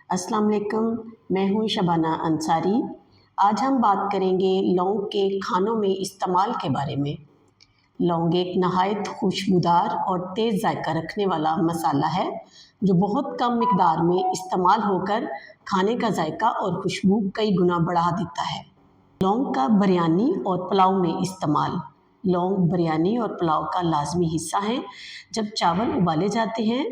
अस्सलाम वालेकुम, मैं हूँ शबाना अंसारी। आज हम बात करेंगे लौंग के खानों में इस्तेमाल के बारे में। लौंग एक नहायत खुशबूदार और तेज़ जायका रखने वाला मसाला है जो बहुत कम मिकदार में इस्तेमाल होकर खाने का जायका और खुशबू कई गुना बढ़ा देता है। लौंग का बिरयानी और पुलाव में इस्तेमाल। लौंग बिरयानी और पुलाव का लाजमी हिस्सा है। जब चावल उबाले जाते हैं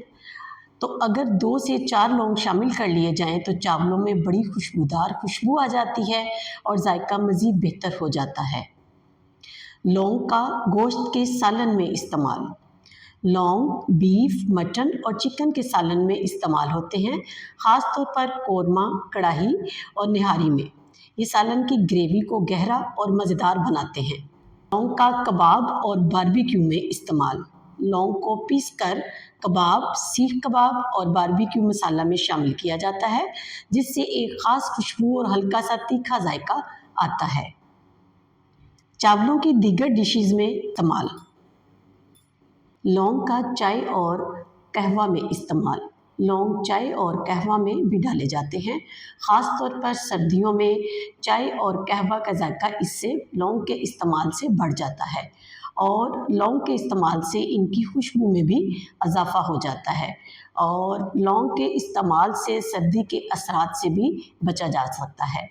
तो अगर 2 से 4 लौंग शामिल कर लिए जाएं तो चावलों में बड़ी खुशबूदार खुशबू आ जाती है और जायका मज़ीद बेहतर हो जाता है। लौंग का गोश्त के सालन में इस्तेमाल। लौंग बीफ, मटन और चिकन के सालन में इस्तेमाल होते हैं, ख़ास तौर पर कोरमा, कढ़ाई और निहारी में। ये सालन की ग्रेवी को गहरा और मज़ेदार बनाते हैं। लौंग का कबाब और बारबेक्यू में इस्तेमाल। लौंग को पीसकर कबाब, सीख कबाब और बारबेक्यू मसाला में शामिल किया जाता है, जिससे एक ख़ास खुशबू और हल्का सा तीखा जायका आता है। चावलों की दीगर डिशेज़ में इस्तेमाल। लौंग का चाय और कहवा में इस्तेमाल। लौंग चाय और कहवा में भी डाले जाते हैं, ख़ास तौर पर सर्दियों में चाय और कहवा का जायका इससे लौंग के इस्तेमाल से बढ़ जाता है और लौंग के इस्तेमाल से इनकी खुशबू में भी इजाफ़ा हो जाता है और लौंग के इस्तेमाल से सर्दी के असरात से भी बचा जा सकता है।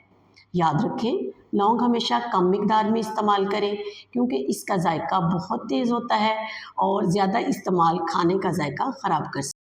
याद रखें, लौंग हमेशा कम मिकदार में इस्तेमाल करें क्योंकि इसका जायका बहुत तेज़ होता है और ज़्यादा इस्तेमाल खाने का जायका ख़राब कर सकता है।